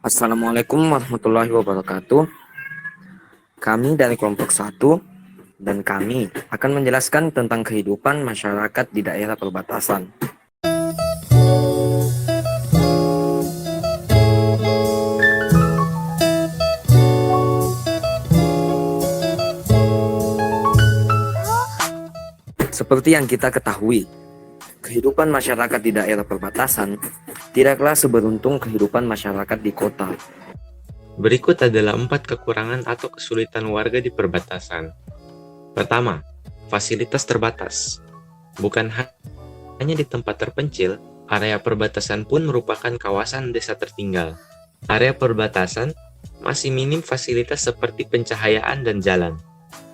Assalamualaikum warahmatullahi wabarakatuh. Kami dari kelompok 1 dan kami akan menjelaskan tentang kehidupan masyarakat di daerah perbatasan. Seperti yang kita ketahui, kehidupan masyarakat di daerah perbatasan tidaklah seberuntung kehidupan masyarakat di kota. Berikut adalah 4 kekurangan atau kesulitan warga di perbatasan. Pertama, fasilitas terbatas. Bukan hanya di tempat terpencil, area perbatasan pun merupakan kawasan desa tertinggal. Area perbatasan masih minim fasilitas seperti pencahayaan dan jalan.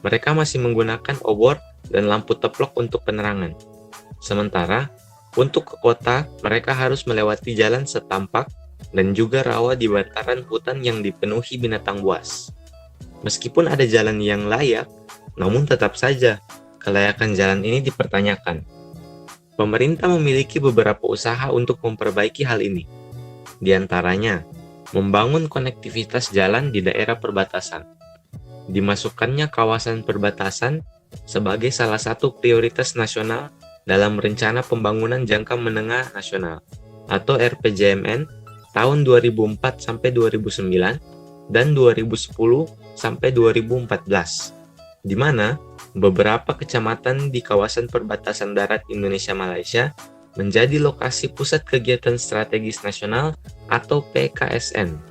Mereka masih menggunakan obor dan lampu teplok untuk penerangan. Sementara, untuk ke kota, mereka harus melewati jalan setapak dan juga rawa di bantaran hutan yang dipenuhi binatang buas. Meskipun ada jalan yang layak, namun tetap saja kelayakan jalan ini dipertanyakan. Pemerintah memiliki beberapa usaha untuk memperbaiki hal ini. Di antaranya, membangun konektivitas jalan di daerah perbatasan. Dimasukkannya kawasan perbatasan sebagai salah satu prioritas nasional dalam Rencana Pembangunan Jangka Menengah Nasional atau RPJMN tahun 2004-2009 dan 2010-2014, di mana beberapa kecamatan di kawasan perbatasan darat Indonesia-Malaysia menjadi lokasi pusat kegiatan strategis nasional atau PKSN.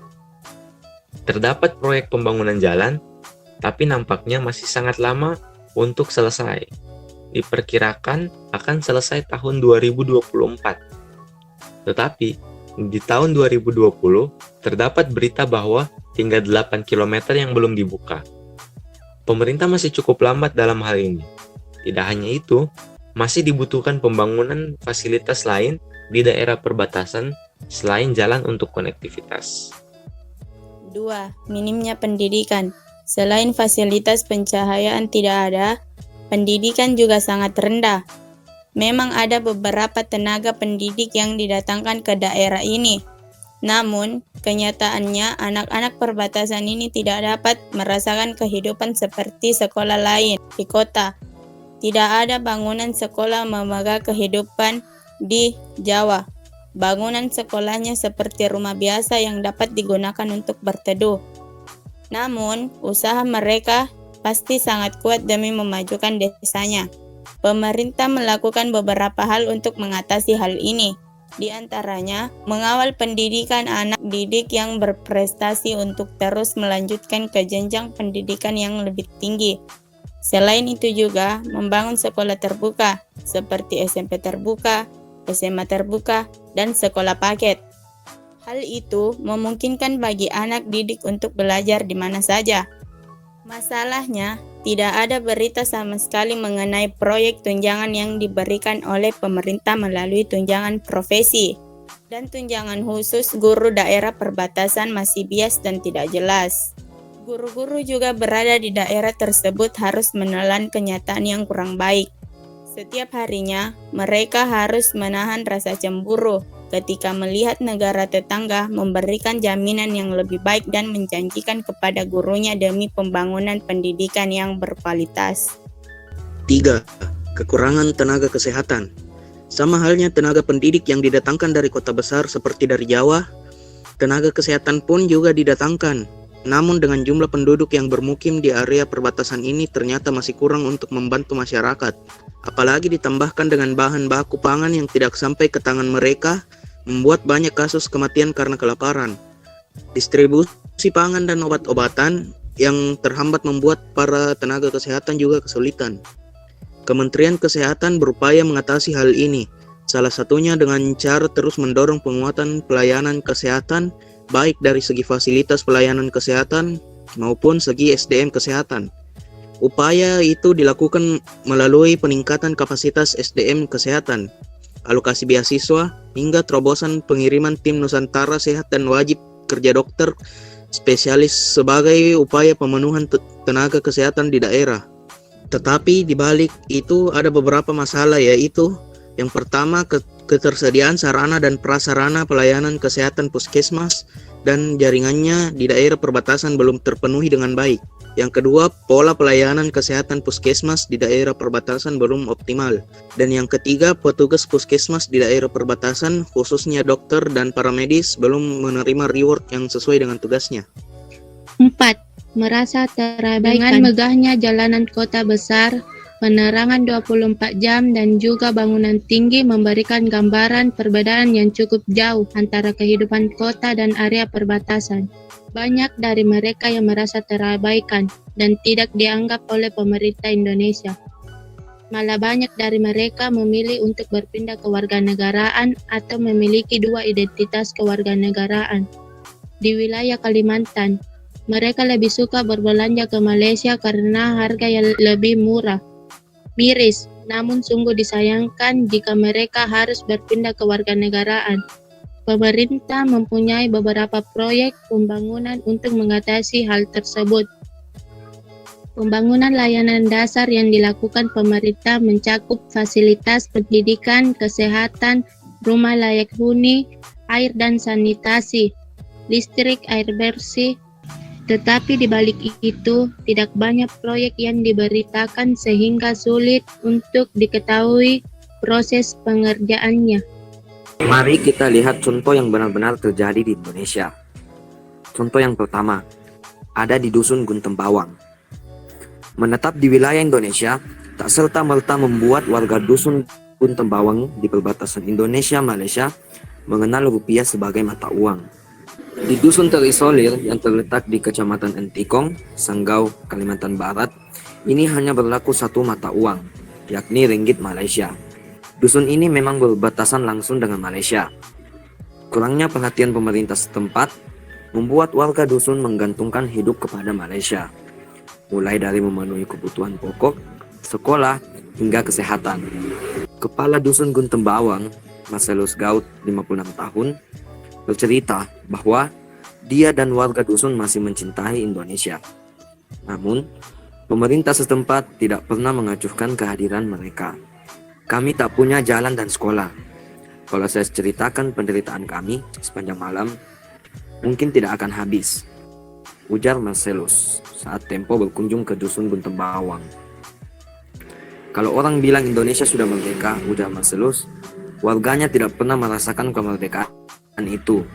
Terdapat proyek pembangunan jalan, tapi nampaknya masih sangat lama untuk selesai. Diperkirakan akan selesai tahun 2024. Tetapi, di tahun 2020, terdapat berita bahwa tinggal 8 km yang belum dibuka. Pemerintah masih cukup lambat dalam hal ini. Tidak hanya itu, masih dibutuhkan pembangunan fasilitas lain di daerah perbatasan selain jalan untuk konektivitas. 2. Minimnya pendidikan. Selain fasilitas pencahayaan tidak ada, pendidikan juga sangat rendah. Memang ada beberapa tenaga pendidik yang didatangkan ke daerah ini. Namun, kenyataannya anak-anak perbatasan ini tidak dapat merasakan kehidupan seperti sekolah lain di kota. Tidak ada bangunan sekolah memegang kehidupan di Jawa. Bangunan sekolahnya seperti rumah biasa yang dapat digunakan untuk berteduh. Namun, usaha mereka pasti sangat kuat demi memajukan desanya. Pemerintah melakukan beberapa hal untuk mengatasi hal ini. Di antaranya, mengawal pendidikan anak didik yang berprestasi untuk terus melanjutkan ke jenjang pendidikan yang lebih tinggi. Selain itu juga, membangun sekolah terbuka, seperti SMP terbuka, SMA terbuka, dan sekolah paket. Hal itu memungkinkan bagi anak didik untuk belajar di mana saja. Masalahnya, tidak ada berita sama sekali mengenai proyek tunjangan yang diberikan oleh pemerintah melalui tunjangan profesi. Dan tunjangan khusus guru daerah perbatasan masih bias dan tidak jelas. Guru-guru juga berada di daerah tersebut harus menelan kenyataan yang kurang baik. Setiap harinya, mereka harus menahan rasa cemburu ketika melihat negara tetangga memberikan jaminan yang lebih baik dan menjanjikan kepada gurunya demi pembangunan pendidikan yang berkualitas. 3. Kekurangan tenaga kesehatan. Sama halnya tenaga pendidik yang didatangkan dari kota besar seperti dari Jawa, tenaga kesehatan pun juga didatangkan. Namun dengan jumlah penduduk yang bermukim di area perbatasan ini ternyata masih kurang untuk membantu masyarakat. Apalagi ditambahkan dengan bahan baku pangan yang tidak sampai ke tangan mereka, membuat banyak kasus kematian karena kelaparan. Distribusi pangan dan obat-obatan yang terhambat membuat para tenaga kesehatan juga kesulitan. Kementerian Kesehatan berupaya mengatasi hal ini, salah satunya dengan cara terus mendorong penguatan pelayanan kesehatan, baik dari segi fasilitas pelayanan kesehatan maupun segi SDM kesehatan. Upaya itu dilakukan melalui peningkatan kapasitas SDM kesehatan, alokasi beasiswa, hingga terobosan pengiriman tim Nusantara Sehat dan wajib kerja dokter spesialis sebagai upaya pemenuhan tenaga kesehatan di daerah. Tetapi di balik itu ada beberapa masalah, yaitu yang pertama ketersediaan sarana dan prasarana pelayanan kesehatan puskesmas dan jaringannya di daerah perbatasan belum terpenuhi dengan baik. Yang kedua, pola pelayanan kesehatan puskesmas di daerah perbatasan belum optimal. Dan yang ketiga, petugas puskesmas di daerah perbatasan, khususnya dokter dan paramedis, belum menerima reward yang sesuai dengan tugasnya. 4. Merasa terabaikan. Dengan megahnya jalanan kota besar, penerangan 24 jam dan juga bangunan tinggi memberikan gambaran perbedaan yang cukup jauh antara kehidupan kota dan area perbatasan. Banyak dari mereka yang merasa terabaikan dan tidak dianggap oleh pemerintah Indonesia. Malah banyak dari mereka memilih untuk berpindah kewarganegaraan atau memiliki dua identitas kewarganegaraan. Di wilayah Kalimantan, mereka lebih suka berbelanja ke Malaysia karena harga yang lebih murah. Miris, namun sungguh disayangkan jika mereka harus berpindah kewarganegaraan. Pemerintah mempunyai beberapa proyek pembangunan untuk mengatasi hal tersebut. Pembangunan layanan dasar yang dilakukan pemerintah mencakup fasilitas pendidikan, kesehatan, rumah layak huni, air dan sanitasi, listrik, air bersih. Tetapi di balik itu, tidak banyak proyek yang diberitakan sehingga sulit untuk diketahui proses pengerjaannya. Mari kita lihat contoh yang benar-benar terjadi di Indonesia. Contoh yang pertama, ada di Dusun Guntembawang. Menetap di wilayah Indonesia, tak serta-merta membuat warga Dusun Guntembawang di perbatasan Indonesia-Malaysia mengenal rupiah sebagai mata uang. Di dusun terisolir yang terletak di Kecamatan Entikong, Sanggau, Kalimantan Barat, ini hanya berlaku satu mata uang, yakni ringgit Malaysia. Dusun ini memang berbatasan langsung dengan Malaysia. Kurangnya perhatian pemerintah setempat membuat warga dusun menggantungkan hidup kepada Malaysia, mulai dari memenuhi kebutuhan pokok, sekolah, hingga kesehatan. Kepala Dusun Guntembawang, Marcelus Gaut, 56 tahun, bercerita bahwa dia dan warga dusun masih mencintai Indonesia. Namun, pemerintah setempat tidak pernah mengacuhkan kehadiran mereka. Kami tak punya jalan dan sekolah. Kalau saya ceritakan penderitaan kami sepanjang malam, mungkin tidak akan habis, ujar Marcelus saat Tempo berkunjung ke Dusun Guntembawang. Kalau orang bilang Indonesia sudah merdeka, ujar Marcelus, warganya tidak pernah merasakan kemerdekaan itu.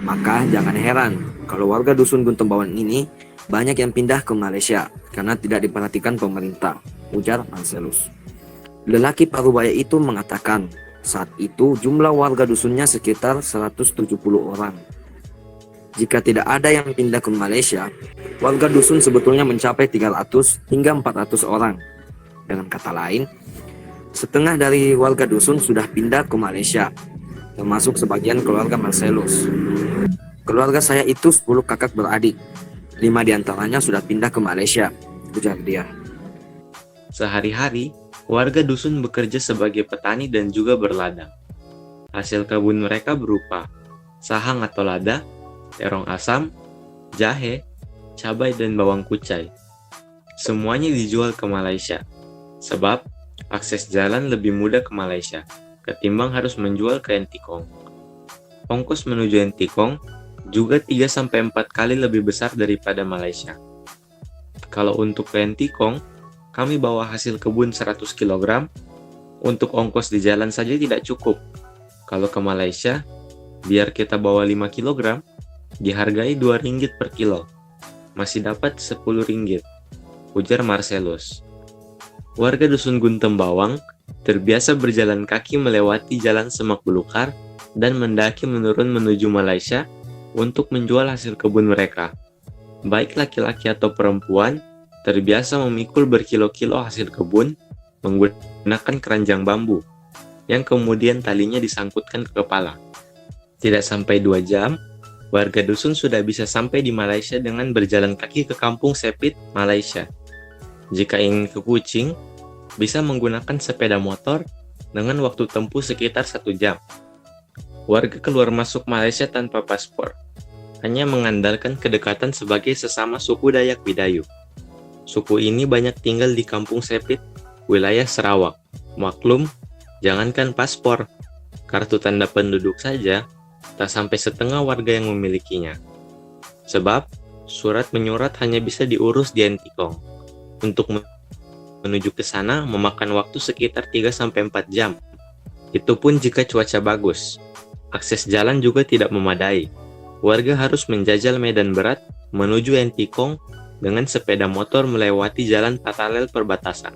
Maka jangan heran kalau warga Dusun Guntembawang ini banyak yang pindah ke Malaysia karena tidak diperhatikan pemerintah, ujar Marcelus. Lelaki parubaya itu mengatakan saat itu jumlah warga dusunnya sekitar 170 orang. Jika tidak ada yang pindah ke Malaysia, warga dusun sebetulnya mencapai 300 hingga 400 orang. Dengan kata lain, setengah dari warga dusun sudah pindah ke Malaysia, termasuk sebagian keluarga Marcelus. Keluarga saya itu 10 kakak beradik, 5 diantaranya sudah pindah ke Malaysia, ujar dia. Sehari-hari, warga dusun bekerja sebagai petani dan juga berladang. Hasil kebun mereka berupa sahang atau lada, terong asam, jahe, cabai dan bawang kucai. Semuanya dijual ke Malaysia, sebab akses jalan lebih mudah ke Malaysia ketimbang harus menjual ke Entikong. Ongkos menuju Entikong juga 3-4 kali lebih besar daripada Malaysia. Kalau untuk ke Entikong, kami bawa hasil kebun 100 kg, untuk ongkos di jalan saja tidak cukup. Kalau ke Malaysia, biar kita bawa 5 kg, dihargai Rp2 per kilo. Masih dapat Rp10, ujar Marcelus. Warga Dusun Guntembawang terbiasa berjalan kaki melewati jalan semak belukar dan mendaki menurun menuju Malaysia untuk menjual hasil kebun mereka. Baik laki-laki atau perempuan, terbiasa memikul berkilo-kilo hasil kebun menggunakan keranjang bambu, yang kemudian talinya disangkutkan ke kepala. Tidak sampai 2 jam, warga dusun sudah bisa sampai di Malaysia dengan berjalan kaki ke Kampung Sepit, Malaysia. Jika ingin ke Kuching, bisa menggunakan sepeda motor dengan waktu tempuh sekitar 1 jam. Warga keluar masuk Malaysia tanpa paspor, hanya mengandalkan kedekatan sebagai sesama suku Dayak Bidayu. Suku ini banyak tinggal di Kampung Sepit, wilayah Sarawak. Maklum, jangankan paspor, kartu tanda penduduk saja tak sampai setengah warga yang memilikinya. Sebab, surat menyurat hanya bisa diurus di Entikong. Untuk menuju ke sana memakan waktu sekitar 3-4 jam. Itu pun jika cuaca bagus. Akses jalan juga tidak memadai. Warga harus menjajal medan berat menuju Entikong dengan sepeda motor melewati jalan paralel perbatasan.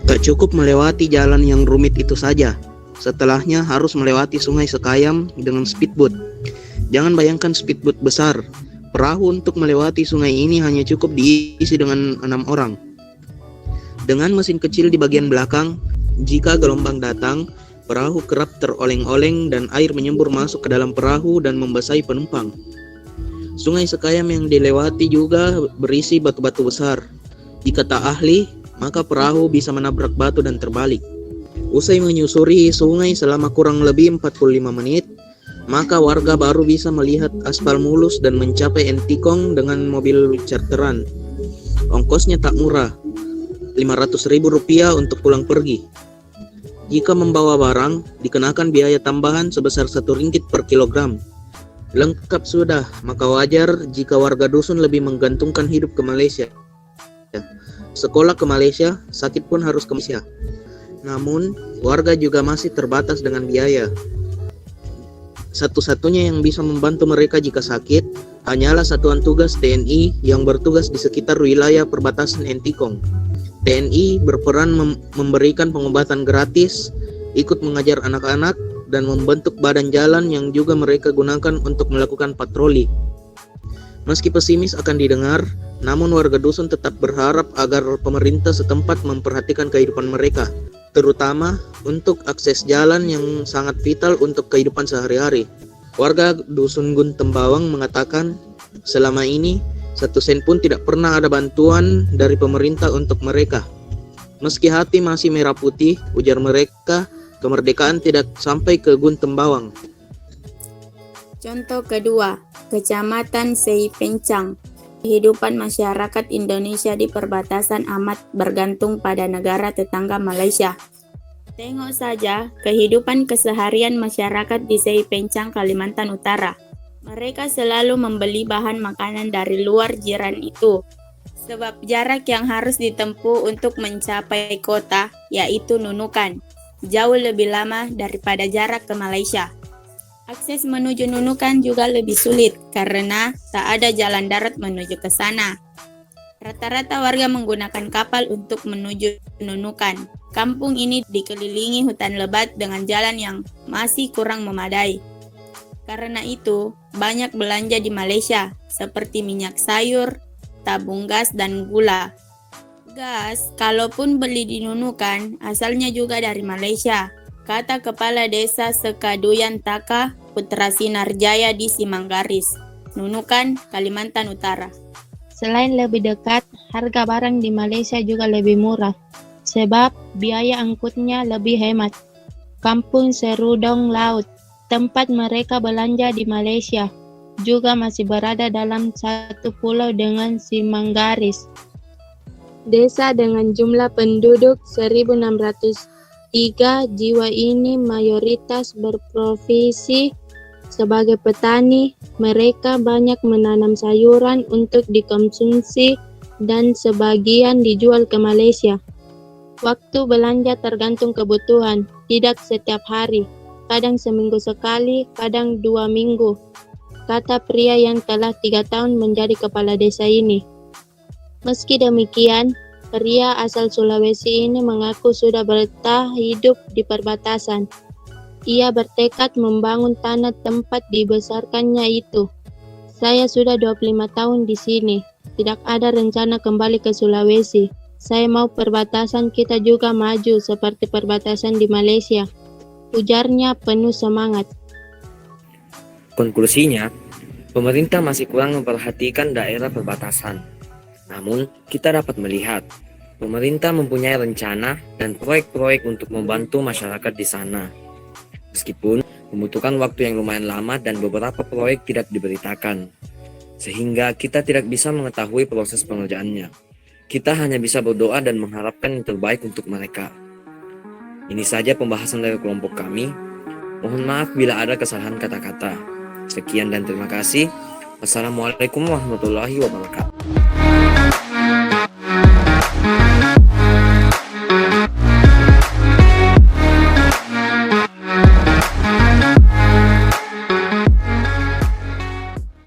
Tak cukup melewati jalan yang rumit itu saja. Setelahnya harus melewati Sungai Sekayam dengan speedboat. Jangan bayangkan speedboat besar. Perahu untuk melewati sungai ini hanya cukup diisi dengan 6 orang. Dengan mesin kecil di bagian belakang, jika gelombang datang, perahu kerap teroleng-oleng dan air menyembur masuk ke dalam perahu dan membasahi penumpang. Sungai Sekayam yang dilewati juga berisi batu-batu besar. Jika tak ahli, maka perahu bisa menabrak batu dan terbalik. Usai menyusuri sungai selama kurang lebih 45 menit, maka warga baru bisa melihat aspal mulus dan mencapai Entikong dengan mobil charteran. Ongkosnya tak murah, Rp500.000 untuk pulang pergi. Jika membawa barang, dikenakan biaya tambahan sebesar RM1 per kilogram. Lengkap sudah, maka wajar jika warga dusun lebih menggantungkan hidup ke Malaysia. Sekolah ke Malaysia, sakit pun harus ke Malaysia. Namun, warga juga masih terbatas dengan biaya. Satu-satunya yang bisa membantu mereka jika sakit hanyalah satuan tugas TNI yang bertugas di sekitar wilayah perbatasan Entikong. TNI berperan memberikan pengobatan gratis, ikut mengajar anak-anak, dan membentuk badan jalan yang juga mereka gunakan untuk melakukan patroli. Meski pesimis akan didengar, namun warga dusun tetap berharap agar pemerintah setempat memperhatikan kehidupan mereka, terutama untuk akses jalan yang sangat vital untuk kehidupan sehari-hari. Warga dusun Guntembawang mengatakan, selama ini 1 sen pun tidak pernah ada bantuan dari pemerintah untuk mereka. Meski hati masih merah putih, ujar mereka, kemerdekaan tidak sampai ke Guntembawang. Contoh kedua, Kecamatan Sei Pencang. Kehidupan masyarakat Indonesia di perbatasan amat bergantung pada negara tetangga Malaysia. Tengok saja kehidupan keseharian masyarakat di Sei Pencang, Kalimantan Utara. Mereka selalu membeli bahan makanan dari luar jiran itu, sebab jarak yang harus ditempuh untuk mencapai kota, yaitu Nunukan, jauh lebih lama daripada jarak ke Malaysia. Akses menuju Nunukan juga lebih sulit karena tak ada jalan darat menuju ke sana. Rata-rata warga menggunakan kapal untuk menuju Nunukan. Kampung ini dikelilingi hutan lebat dengan jalan yang masih kurang memadai. Karena itu, banyak belanja di Malaysia seperti minyak sayur, tabung gas, dan gula. Gas, kalaupun beli di Nunukan, asalnya juga dari Malaysia, kata Kepala Desa Sekaduyan Taka Putra Sinarjaya di Simanggaris, Nunukan, Kalimantan Utara. Selain lebih dekat, harga barang di Malaysia juga lebih murah, sebab biaya angkutnya lebih hemat. Kampung Serudong Laut, tempat mereka belanja di Malaysia, juga masih berada dalam satu pulau dengan Simanggaris. Desa dengan jumlah penduduk 1.603 jiwa ini mayoritas berprofesi sebagai petani. Mereka banyak menanam sayuran untuk dikonsumsi dan sebagian dijual ke Malaysia. Waktu belanja tergantung kebutuhan, tidak setiap hari, kadang seminggu sekali, kadang 2 minggu, kata pria yang telah 3 tahun menjadi kepala desa ini. Meski demikian, pria asal Sulawesi ini mengaku sudah betah hidup di perbatasan. Ia bertekad membangun tanah tempat dibesarkannya itu. Saya sudah 25 tahun di sini, tidak ada rencana kembali ke Sulawesi. Saya mau perbatasan kita juga maju seperti perbatasan di Malaysia, ujarnya penuh semangat. Konklusinya, pemerintah masih kurang memperhatikan daerah perbatasan. Namun, kita dapat melihat pemerintah mempunyai rencana dan proyek-proyek untuk membantu masyarakat di sana. Meskipun membutuhkan waktu yang lumayan lama dan beberapa proyek tidak diberitakan, sehingga kita tidak bisa mengetahui proses pengerjaannya. Kita hanya bisa berdoa dan mengharapkan yang terbaik untuk mereka. Ini saja pembahasan dari kelompok kami. Mohon maaf bila ada kesalahan kata-kata. Sekian dan terima kasih. Wassalamualaikum warahmatullahi wabarakatuh.